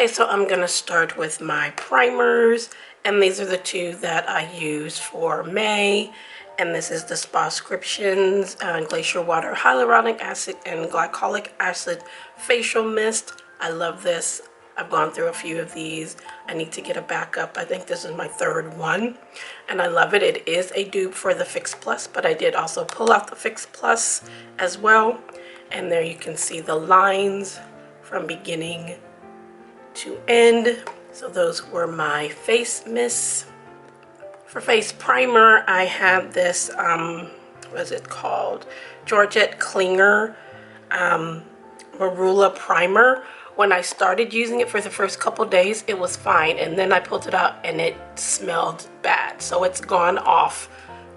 Okay, so I'm going to start with my primers, and these are the two that I use for May. And this is the Spa-scriptions Glacier Water Hyaluronic Acid and Glycolic Acid Facial Mist. I love this. I've gone through a few of these. I need to get a backup. I think this is my third one, and I love it. It is a dupe for the Fix Plus, but I did also pull out the Fix Plus as well. And there you can see the lines from beginning to end. So those were my face mists. For face primer, I have this, what is it called? Georgette Klinger Marula Primer. When I started using it for the first couple days, it was fine. And then I pulled it out and it smelled bad. So it's gone off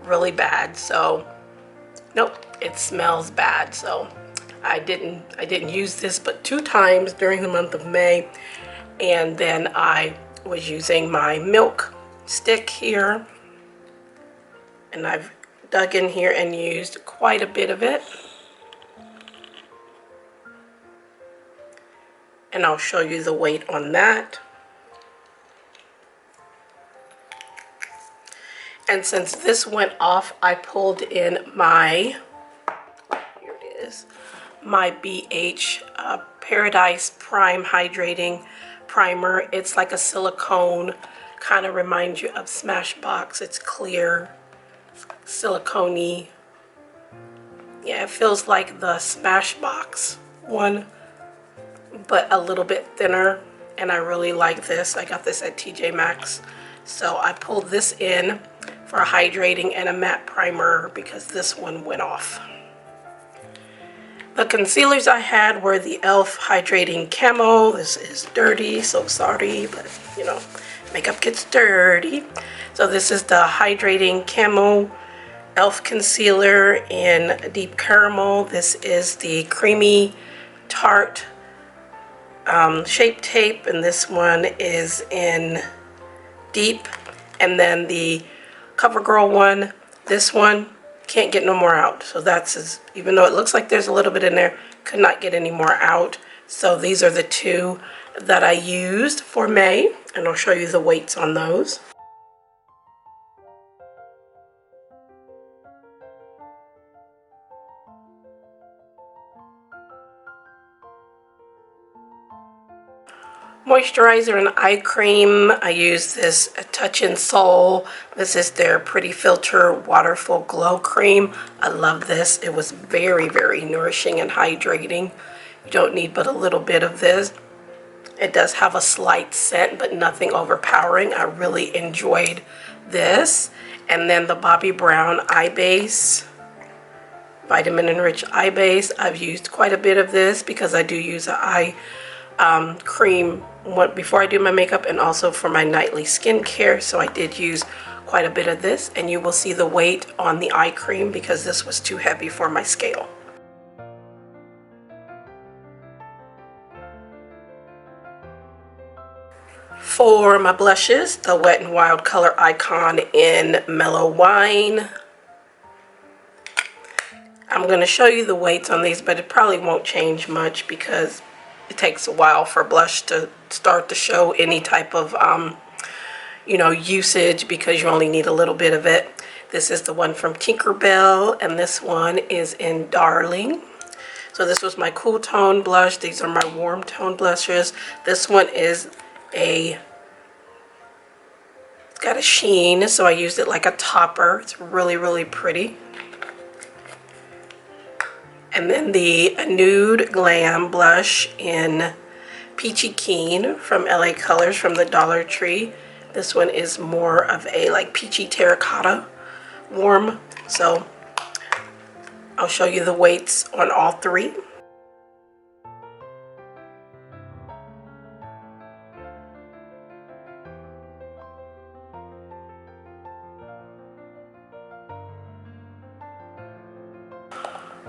really bad. So, nope, it smells bad. So I didn't use this but 2 times during the month of May. And then I was using my milk stick here, and I've dug in here and used quite a bit of it. And I'll show you the weight on that. And since this went off, I pulled in my, here it is, my BH Paradise Prime Hydrating Primer. It's like a silicone, kind of reminds you of Smashbox. It's clear, silicone-y. Yeah, it feels like the Smashbox one, but a little bit thinner, and I really like this. I got this at TJ Maxx. So I pulled this in for a hydrating and a matte primer because this one went off. The concealers I had were the e.l.f. Hydrating Camo. This is dirty, so sorry, but you know, makeup gets dirty. So this is the Hydrating Camo e.l.f. Concealer in Deep Caramel. This is the Creamy Tarte Shape Tape, and this one is in Deep. And then the CoverGirl one, this one, can't get no more out. So that's, even though it looks like there's a little bit in there, could not get any more out. So these are the two that I used for May, and I'll show you the weights on those. Moisturizer and eye cream. I use this Touch in Soul. This is their Pretty Filter Waterful Glow Cream. I love this. It was very, very nourishing and hydrating. You don't need but a little bit of this. It does have a slight scent, but nothing overpowering. I really enjoyed this. And then the Bobbi Brown Eye Base, Vitamin Enriched Eye Base. I've used quite a bit of this because I do use an eye cream before I do my makeup and also for my nightly skincare. So I did use quite a bit of this, and you will see the weight on the eye cream because this was too heavy for my scale. For my blushes, the Wet n Wild Color Icon in Mellow Wine. I'm going to show you the weights on these, but it probably won't change much because it takes a while for blush to start to show any type of, you know, usage because you only need a little bit of it. This is the one from Tinkerbell, and this one is in Darling. So this was my cool tone blush. These are my warm tone blushes. This one is it's got a sheen, so I used it like a topper. It's really, really pretty. And then the Nude Glam blush in Peachy Keen from LA Colors from the Dollar Tree. This one is more of a like peachy terracotta warm. So I'll show you the weights on all three.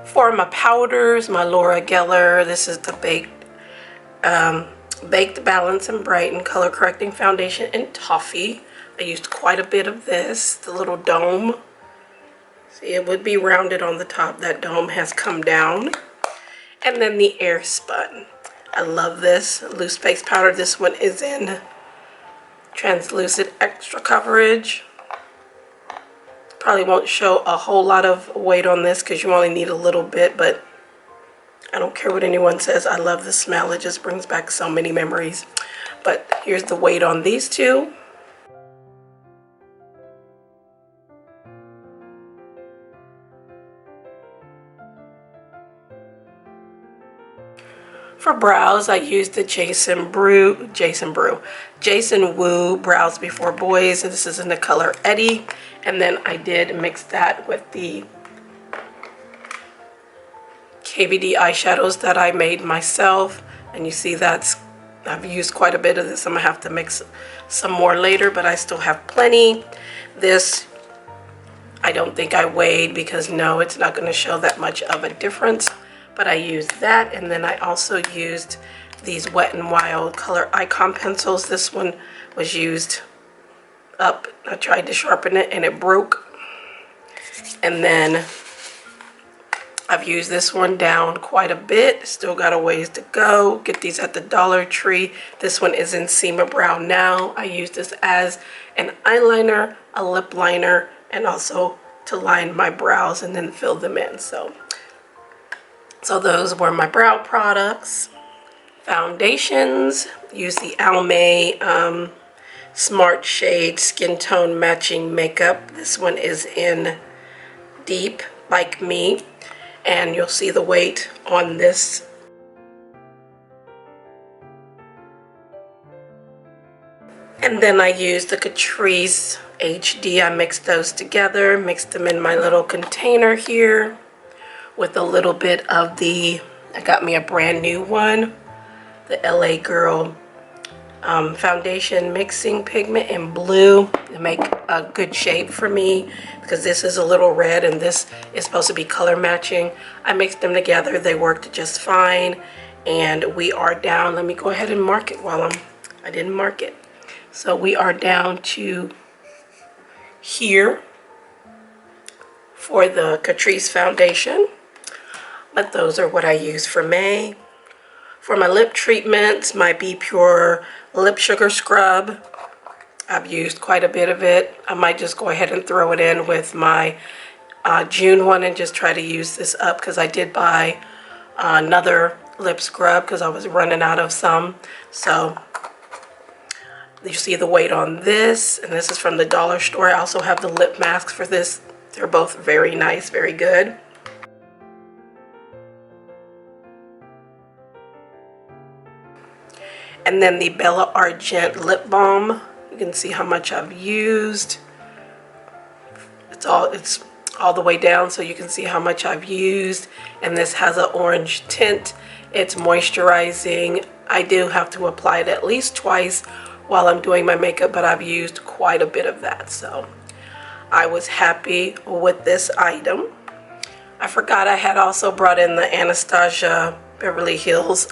For my powders, my Laura Geller, this is the Baked Balance and Brighten Color Correcting Foundation in Toffee. I used quite a bit of this, the little dome. See, it would be rounded on the top. That dome has come down. And then the Air Spun. I love this loose base powder. This one is in translucent extra coverage. Probably won't show a whole lot of weight on this because you only need a little bit, but I don't care what anyone says. I love the smell. It just brings back so many memories. But here's the weight on these two. For brows, I used the Jason Woo Brows Before Boys. This is in the color Eddie. And then I did mix that with the KVD eyeshadows that I made myself. And you see I've used quite a bit of this. I'm gonna have to mix some more later, but I still have plenty. This, I don't think I weighed because no, it's not gonna show that much of a difference. But I used that, and then I also used these Wet n Wild color icon pencils. This one was used up. I tried to sharpen it and it broke. And then I've used this one down quite a bit. Still got a ways to go. Get these at the Dollar Tree. This one is in Seema Brown Now. I use this as an eyeliner, a lip liner, and also to line my brows and then fill them in. So those were my brow products. Foundations, use the Almay Smart Shade Skin Tone Matching Makeup. This one is in Deep, Like Me. And you'll see the weight on this. And then I used the Catrice HD. I mixed those together, mixed them in my little container here, with a little bit of I got me a brand new one, the LA Girl foundation mixing pigment in blue to make a good shade for me, because this is a little red and this is supposed to be color matching. I mixed them together. They worked just fine, and we are down. Let me go ahead and mark it while I didn't mark it. So we are down to here for the Catrice foundation. But those are what I use for May. For my lip treatments, my Be Pure Lip Sugar Scrub. I've used quite a bit of it. I might just go ahead and throw it in with my June one and just try to use this up, because I did buy another lip scrub because I was running out of some. So you see the weight on this, and this is from the dollar store. I also have the lip masks for this. They're both very nice, very good. And then the Bella Argent lip balm. You can see how much I've used. It's all the way down, so you can see how much I've used. And this has an orange tint. It's moisturizing. I do have to apply it at least twice while I'm doing my makeup, but I've used quite a bit of that. So I was happy with this item. I forgot I had also brought in the Anastasia Beverly Hills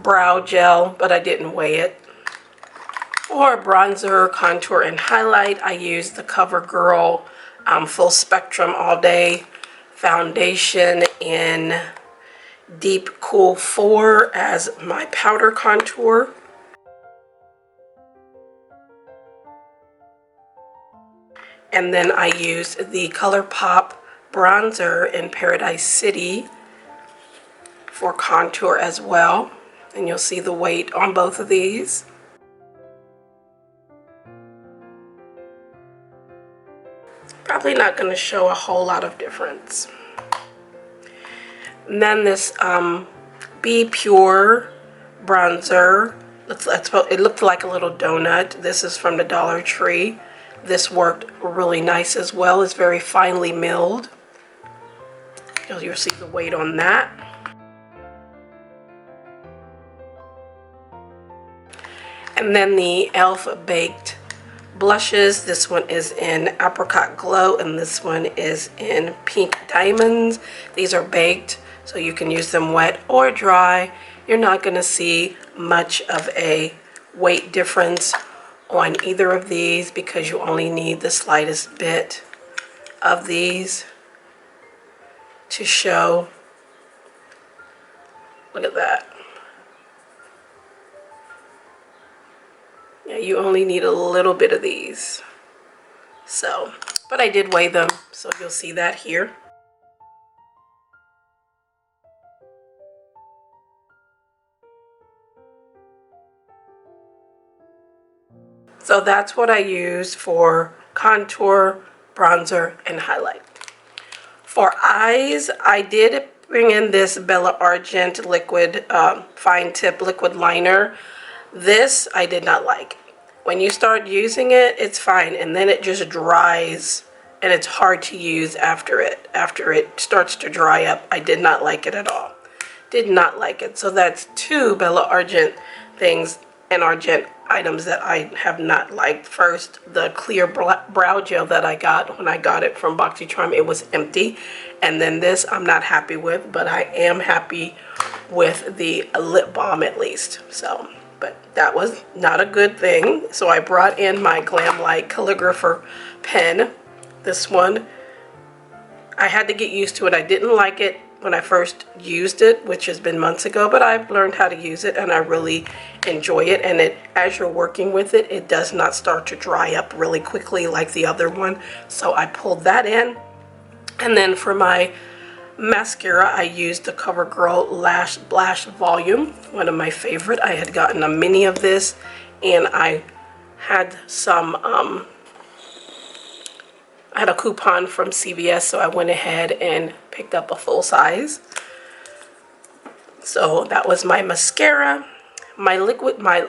brow gel, but I didn't weigh it. For bronzer, contour, and highlight, I used the CoverGirl Full Spectrum All Day foundation in Deep Cool 4 as my powder contour. And then I used the ColourPop bronzer in Paradise City for contour as well. And you'll see the weight on both of these. It's probably not going to show a whole lot of difference. And then this Be Pure bronzer. It looked like a little donut. This is from the Dollar Tree. This worked really nice as well. It's very finely milled. You'll see the weight on that. And then the e.l.f. Baked blushes. This one is in Apricot Glow, and this one is in Pink Diamonds. These are baked, so you can use them wet or dry. You're not going to see much of a weight difference on either of these because you only need the slightest bit of these to show. Look at that. Yeah, you only need a little bit of these. So, but I did weigh them, so you'll see that here. So that's what I use for contour, bronzer, and highlight. For eyes, I did bring in this Bella Argent liquid fine tip liquid liner. This I did not like. When you start using it, it's fine, and then it just dries and it's hard to use after it starts to dry up. I did not like it at all. Did not like it. So that's two Bella Argent things and Argent items that I have not liked. First, the clear brow gel that I got when I got it from BoxyCharm, it was empty. And then this I'm not happy with, but I am happy with the lip balm at least. So, but that was not a good thing. So I brought in my Glam Light calligrapher pen. This one, I had to get used to it. I didn't like it when I first used it, which has been months ago, but I've learned how to use it and I really enjoy it. And it, as you're working with it, it does not start to dry up really quickly like the other one. So I pulled that in. And then for my mascara, I used the CoverGirl Lash Blast Volume, one of my favorite. I had gotten a mini of this and I had some I had a coupon from CVS, so I went ahead and picked up a full size. So that was my mascara. My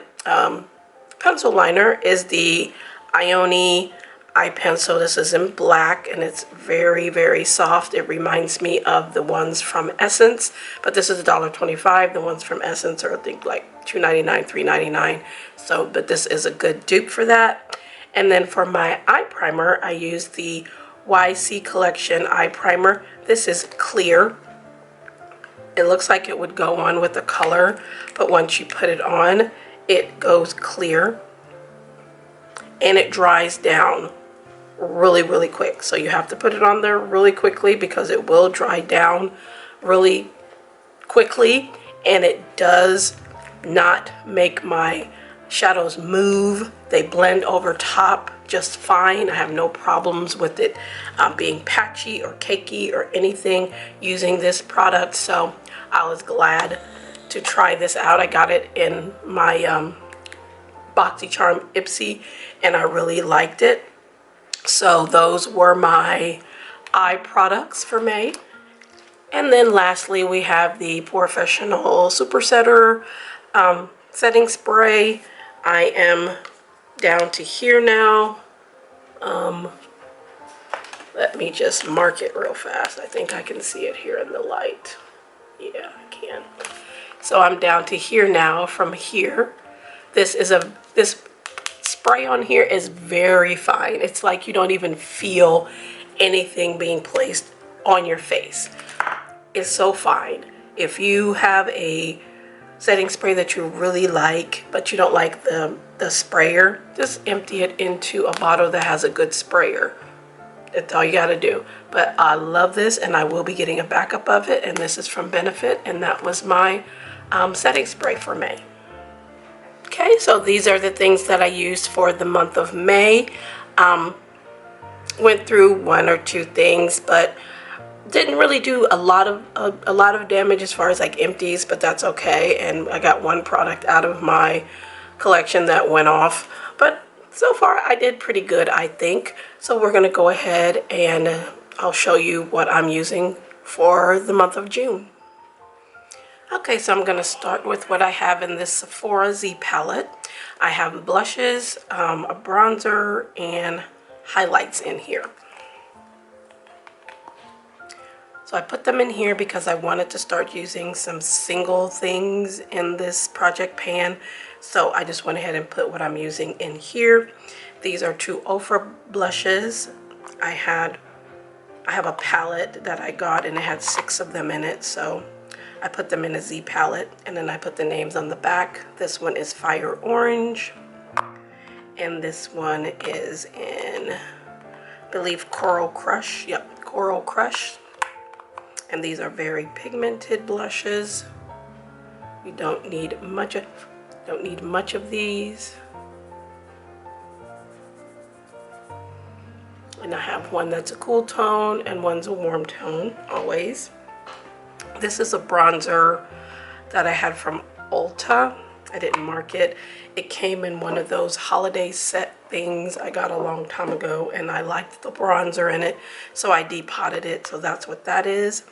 pencil liner is the Ioni eye pencil. This is in black and it's very, very soft. It reminds me of the ones from Essence, but this is $1.25. The ones from Essence are I think like $2.99, $3.99. So, but this is a good dupe for that. And then for my eye primer, I use the YC Collection eye primer. This is clear. It looks like it would go on with the color, but once you put it on, it goes clear and it dries down really, really quick. So you have to put it on there really quickly because it will dry down really quickly, and it does not make my shadows move. They blend over top just fine. I have no problems with it being patchy or cakey or anything using this product. So I was glad to try this out. I got it in my BoxyCharm Ipsy and I really liked it. So those were my eye products for May. And then lastly, we have the Professional Super Setter setting spray. I am down to here now. Let me just mark it real fast. I think I can see it here in the light. Yeah, I can. So I'm down to here now from here. This spray on here is very fine. It's like you don't even feel anything being placed on your face. It's so fine. If you have a setting spray that you really like, but you don't like the sprayer, just empty it into a bottle that has a good sprayer. That's all you gotta do. But I love this and I will be getting a backup of it, and this is from Benefit, and that was my setting spray for May. Okay, so these are the things that I used for the month of May. Went through one or two things, but didn't really do a lot of damage as far as like empties, but that's okay. And I got one product out of my collection that went off, but so far I did pretty good, I think. So we're gonna go ahead and I'll show you what I'm using for the month of June. Okay, so I'm gonna start with what I have in this Sephora Z palette. I have blushes, a bronzer, and highlights in here. So I put them in here because I wanted to start using some single things in this project pan. So I just went ahead and put what I'm using in here. These are two Ofra blushes. I have a palette that I got and it had 6 of them in it. So I put them in a Z palette and then I put the names on the back. This one is Fire Orange. And this one is in, I believe, Coral Crush. Yep, Coral Crush. And these are very pigmented blushes. You don't need much of these. And I have one that's a cool tone and one's a warm tone, always. This is a bronzer that I had from Ulta. I didn't mark it. It came in one of those holiday set things I got a long time ago, and I liked the bronzer in it, so I depotted it. So that's what that is.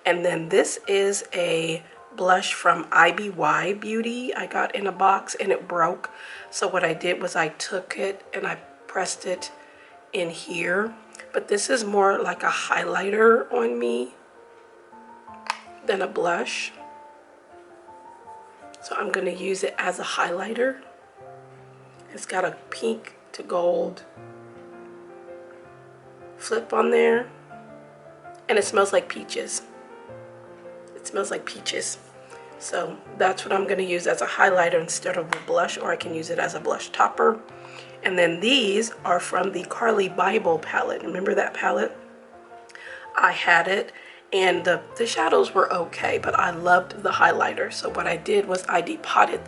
And then this is a blush from IBY Beauty I got in a box, and it broke. So what I did was I took it and I pressed it in here. But this is more like a highlighter on me than a blush. So I'm going to use it as a highlighter. It's got a pink to gold flip on there. And it smells like peaches. It smells like peaches. So that's what I'm going to use as a highlighter instead of a blush, or I can use it as a blush topper. And then these are from the Carly Bible palette. Remember that palette? I had it. And the shadows were okay, but I loved the highlighter. So what I did was I depotted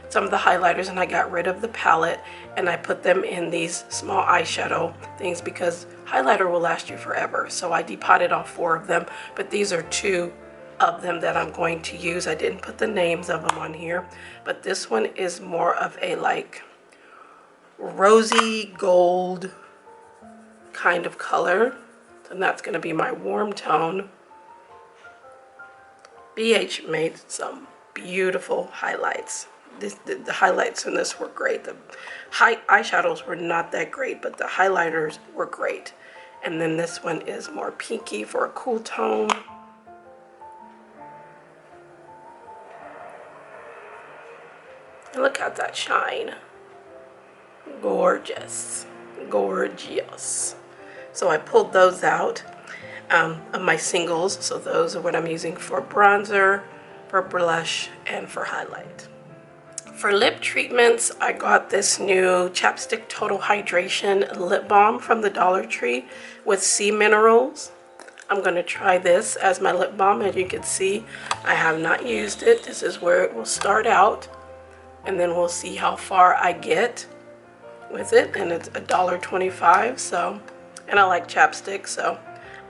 some of the highlighters and I got rid of the palette and I put them in these small eyeshadow things because highlighter will last you forever. So I depotted all 4 of them, but these are 2 of them that I'm going to use. I didn't put the names of them on here, but this one is more of a like rosy gold kind of color. And that's going to be my warm tone. BH made some beautiful highlights. The highlights in this were great. The eyeshadows were not that great, but the highlighters were great. And then this one is more pinky for a cool tone. And look at that shine. Gorgeous. Gorgeous. So I pulled those out of my singles. So those are what I'm using for bronzer, for blush, and for highlight. For lip treatments, I got this new Chapstick Total Hydration Lip Balm from the Dollar Tree with sea minerals. I'm going to try this as my lip balm. As you can see, I have not used it. This is where it will start out, and then we'll see how far I get with it. And it's $1.25, so, and I like chapstick, so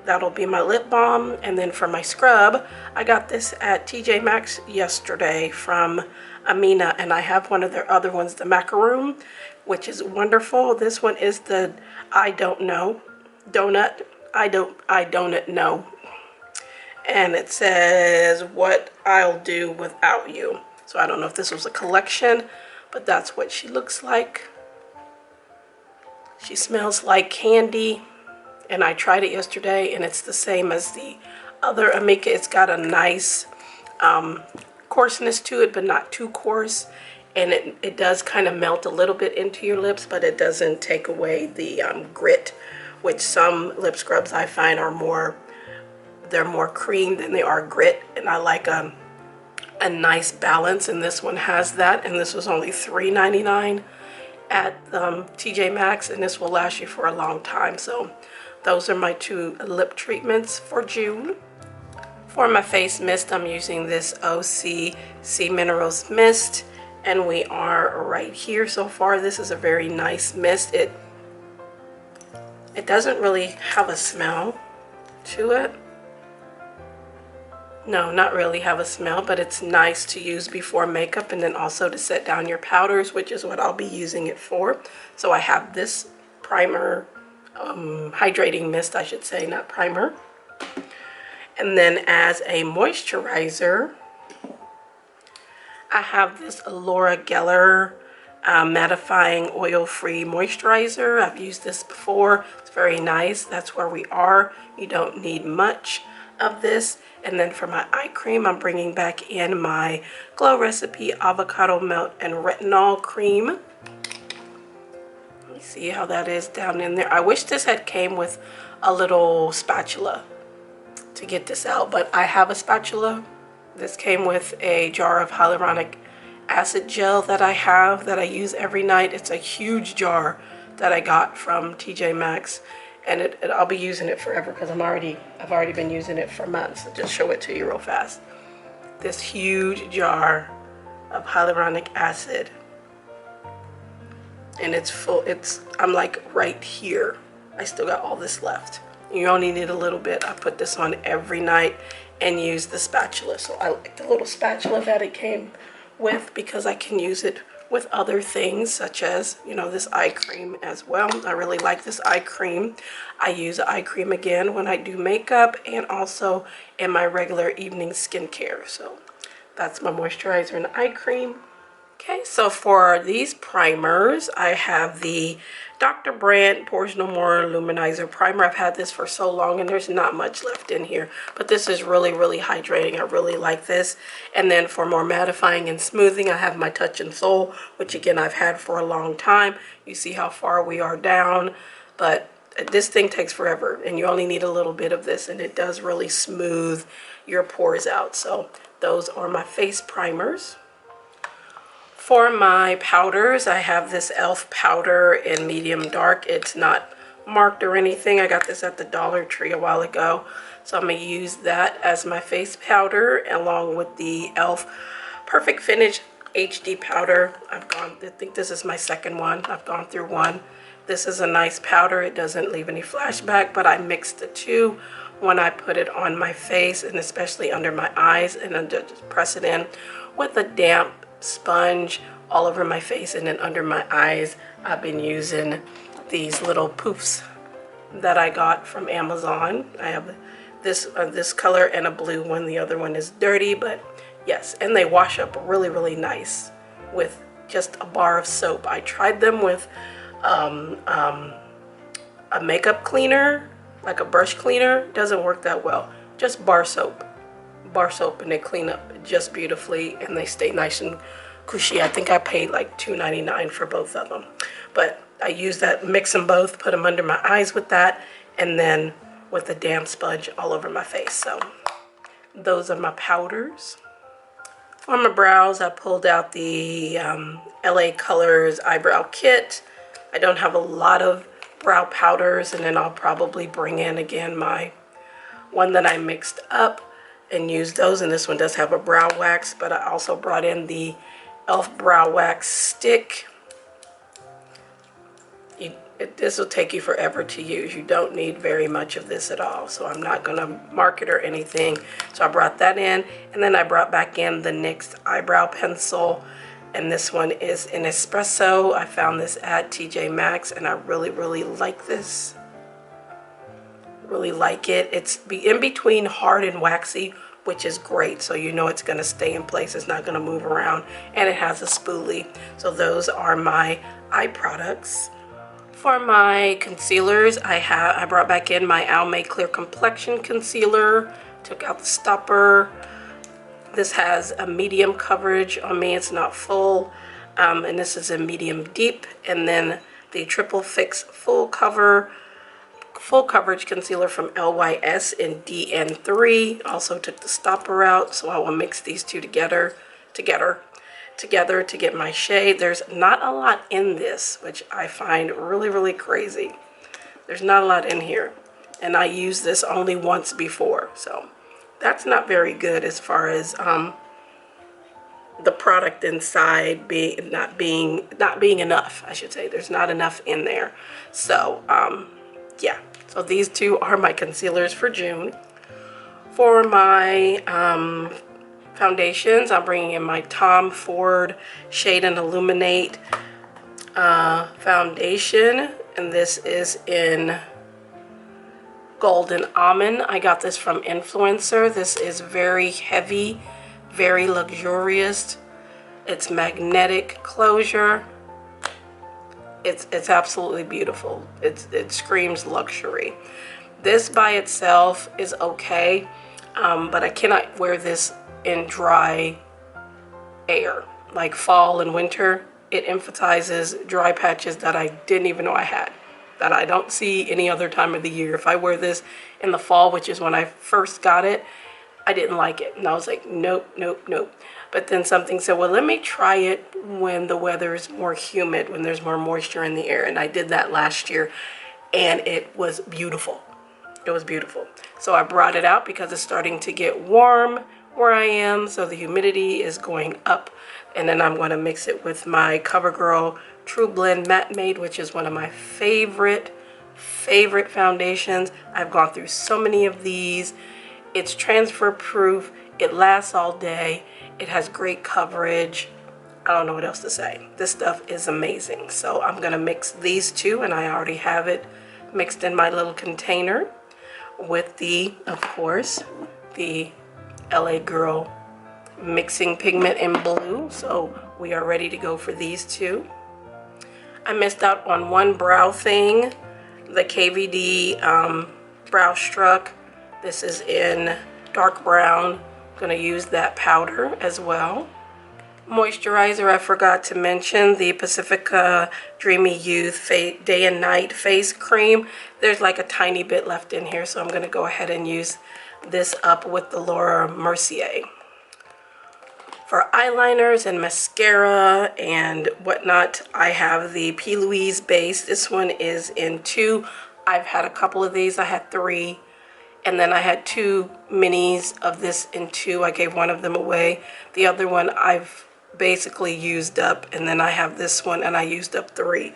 that'll be my lip balm. And then for my scrub, I got this at TJ Maxx yesterday from Amina, and I have one of their other ones, the macaroon, which is wonderful. This one is the I don't know donut. I don't know. And it says what I'll do without you. So I don't know if this was a collection, but that's what she looks like. She smells like candy, and I tried it yesterday, and it's the same as the other Amika. It's got a nice coarseness to it, but not too coarse, and it does kind of melt a little bit into your lips, but it doesn't take away the grit, which some lip scrubs I find are more, they're more cream than they are grit, and I like a nice balance, and this one has that. And this was only $3.99 at TJ Maxx, and this will last you for a long time. So those are my 2 lip treatments for June. For my face mist, I'm using this OC Sea Minerals mist, and we are right here so far. This is a very nice mist. It doesn't really have a smell to it. No, not really have a smell, but it's nice to use before makeup, and then also to set down your powders, which is what I'll be using it for. So I have this primer, hydrating mist, I should say, not primer. And then as a moisturizer, I have this Laura Geller mattifying oil-free moisturizer. I've used this before. It's very nice. That's where we are. You don't need much of this. And then for my eye cream, I'm bringing back in my Glow Recipe Avocado Melt and Retinol Cream. Let me see how that is down in there. I wish this had came with a little spatula to get this out, but I have a spatula. This came with a jar of hyaluronic acid gel that I have, that I use every night. It's a huge jar that I got from TJ Maxx, and I'll be using it forever because I've already been using it for months. I'll just show it to you real fast. This huge jar of hyaluronic acid, and it's full. I'm like right here. I still got all this left. You only need a little bit. I put this on every night and use the spatula. So I like the little spatula that it came with because I can use it with other things such as, you know, this eye cream as well. I really like this eye cream. I use eye cream again when I do makeup and also in my regular evening skincare. So that's my moisturizer and eye cream. Okay, so for these primers, I have the Dr. Brandt Pores No More Luminizer Primer. I've had this for so long and there's not much left in here, but this is really, really hydrating. I really like this. And then for more mattifying and smoothing, I have my Touch and Soul, which again, I've had for a long time. You see how far we are down, but this thing takes forever and you only need a little bit of this and it does really smooth your pores out. So those are my face primers. For my powders, I have this e.l.f. powder in medium dark. It's not marked or anything. I got this at the Dollar Tree a while ago. So I'm going to use that as my face powder along with the e.l.f. Perfect Finish HD powder. I think this is my second one. I've gone through one. This is a nice powder. It doesn't leave any flashback, but I mixed the two when I put it on my face and especially under my eyes, and then just press it in with a damp sponge all over my face and then under my eyes. I've been using these little poofs that I got from Amazon. I have this color and a blue one. The other one is dirty, but yes, and they wash up really, really nice with just a bar of soap. I tried them with a makeup cleaner, like a brush cleaner. Doesn't work that well. Just bar soap, and they clean up just beautifully and they stay nice and cushy. I think I paid like $2.99 for both of them, but I use that, mix them both, put them under my eyes with that, and then with a damp sponge all over my face. So those are my powders. For my brows, I pulled out the LA Colors eyebrow kit. I don't have a lot of brow powders, and then I'll probably bring in again my one that I mixed up and use those. And this one does have a brow wax, but I also brought in the e.l.f. brow wax stick. This will take you forever to use. You don't need very much of this at all, so I'm not going to mark it or anything. So I brought that in, and then I brought back in the NYX eyebrow pencil, and this one is an espresso. I found this at TJ Maxx, and I really, really like this. Really like it. It's in between hard and waxy, which is great, so you know it's going to stay in place. It's not going to move around, and it has a spoolie. So those are my eye products. For my concealers, I brought back in my Almay Clear Complexion Concealer. Took out the stopper. This has a medium coverage on me. It's not full, and this is a medium deep. And then the Triple Fix full coverage concealer from LYS in DN3. Also took the stopper out, so I will mix these two together to get my shade. There's not a lot in this, which I find really, really crazy. There's not a lot in here, and I used this only once before, so that's not very good as far as the product inside not being enough, I should say. There's not enough in there. So yeah, so these two are my concealers for June. For my foundations, I'm bringing in my Tom Ford Shade and Illuminate foundation, and this is in Golden Almond. I got this from Influencer. This is very heavy, very luxurious. It's magnetic closure. It's absolutely beautiful. It screams luxury. This by itself is okay, but I cannot wear this in dry air, like fall and winter. It emphasizes dry patches that I didn't even know I had, that I don't see any other time of the year. If I wear this in the fall, which is when I first got it, I didn't like it, and I was like, nope, nope, nope. But then something said, well, let me try it when the weather is more humid, when there's more moisture in the air. And I did that last year, and it was beautiful. It was beautiful. So I brought it out because it's starting to get warm where I am, so the humidity is going up. And then I'm going to mix it with my CoverGirl True Blend Matte Made, which is one of my favorite favorite foundations. I've gone through so many of these. It's transfer proof. It lasts all day. It has great coverage. I don't know what else to say. This stuff is amazing. So I'm gonna mix these two, and I already have it mixed in my little container with the, of course, the LA Girl mixing pigment in blue. So we are ready to go for these two. I missed out on one brow thing, the KVD Brow Struck. This is in dark brown. I'm gonna use that powder as well. Moisturizer, I forgot to mention the Pacifica Dreamy Youth Day and Night Face Cream. There's like a tiny bit left in here, so I'm gonna go ahead and use this up with the Laura Mercier. For eyeliners and mascara and whatnot, I have the P. Louise base. This one is in 2. I've had a couple of these. I had 3. And then I had 2 minis of this in 2. I gave one of them away. The other one I've basically used up. And then I have this one and I used up 3.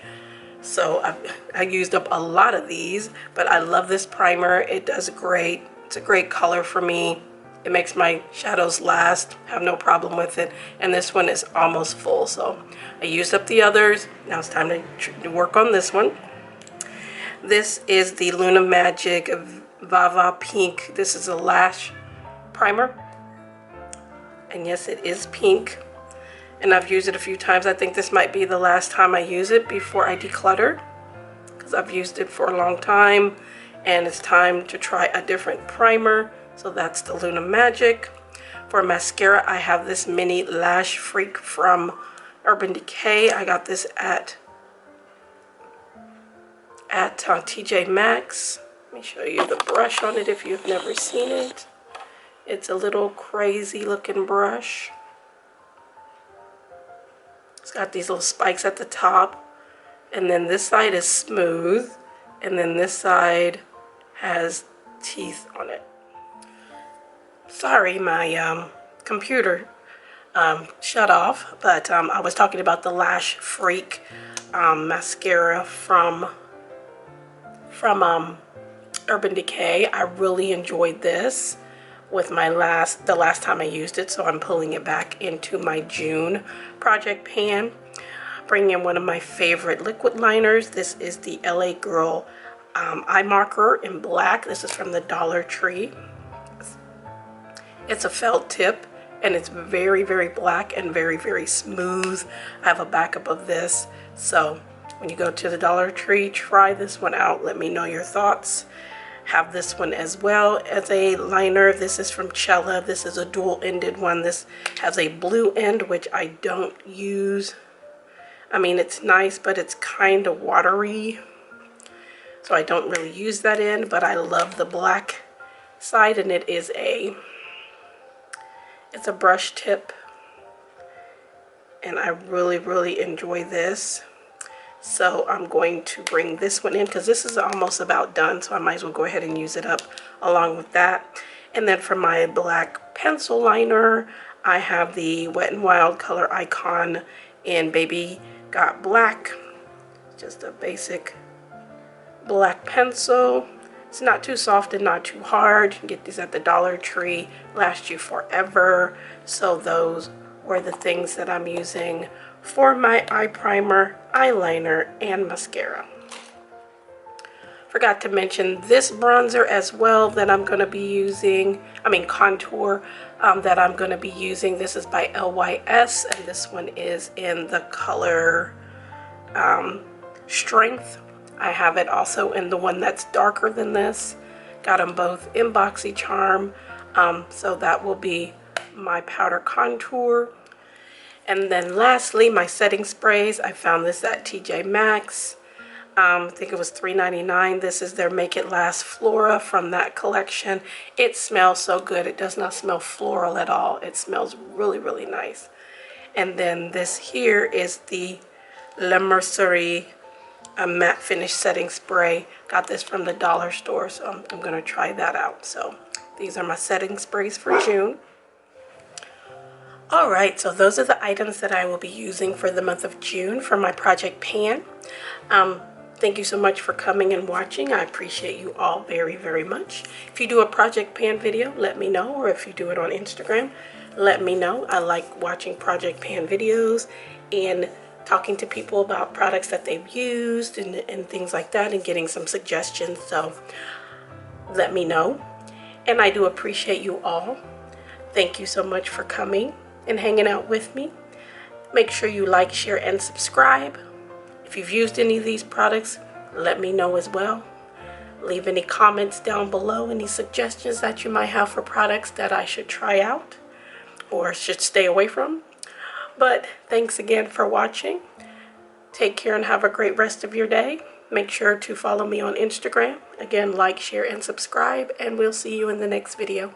So I used up a lot of these. But I love this primer. It does great. It's a great color for me. It makes my shadows last. Have no problem with it. And this one is almost full. So I used up the others. Now it's time to work on this one. This is the Luna Magic Vava Pink. This is a lash primer. And yes, it is pink. And I've used it a few times. I think this might be the last time I use it before I declutter, because I've used it for a long time. And it's time to try a different primer. So that's the Luna Magic. For mascara, I have this mini Lash Freak from Urban Decay. I got this at TJ Maxx. Let me show you the brush on it if you've never seen it. It's a little crazy looking brush. It's got these little spikes at the top. And then this side is smooth. And then this side has teeth on it. Sorry, my computer shut off, but I was talking about the Lash Freak mascara from Urban Decay. I really enjoyed this with the last time I used it, so I'm pulling it back into my June project pan. Bringing in one of my favorite liquid liners. This is the LA Girl eye marker in black. This is from the Dollar Tree. It's a felt tip, and it's very, very black and very, very smooth. I have a backup of this, so when you go to the Dollar Tree, try this one out. Let me know your thoughts. Have this one as well as a liner. This is from Cella. This is a dual-ended one. This has a blue end, which I don't use. I mean, it's nice, but it's kind of watery, so I don't really use that end, but I love the black side, and it's a brush tip, and I really, really enjoy this. So I'm going to bring this one in because this is almost about done, so I might as well go ahead and use it up along with that. And then for my black pencil liner, I have the Wet n Wild Color Icon in Baby Got Black. Just a basic black pencil. It's not too soft and not too hard. You can get these at the Dollar Tree. Last you forever. So those were the things that I'm using for my eye primer, eyeliner, and mascara. Forgot to mention this bronzer as well that I'm going to be using. Contour that I'm going to be using. This is by LYS, and this one is in the color Strength. I have it also in the one that's darker than this. Got them both in BoxyCharm. So that will be my powder contour. And then lastly, my setting sprays. I found this at TJ Maxx. I think it was $3.99. This is their Make It Last Flora from that collection. It smells so good. It does not smell floral at all. It smells really, really nice. And then this here is the La Mercerie matte finish setting spray. Got this from the dollar store, so I'm going to try that out. So these are my setting sprays for June. Alright, so those are the items that I will be using for the month of June for my project pan. Thank you so much for coming and watching. I appreciate you all very, very much. If you do a project pan video, let me know. Or if you do it on Instagram, let me know. I like watching project pan videos and talking to people about products that they've used and things like that, and getting some suggestions. So let me know. And I do appreciate you all. Thank you so much for coming and hanging out with me. Make sure you like, share, and subscribe. If you've used any of these products, let me know as well. Leave any comments down below, any suggestions that you might have for products that I should try out or should stay away from. But thanks again for watching. Take care and have a great rest of your day. Make sure to follow me on Instagram. Again, like, share, and subscribe, and we'll see you in the next video.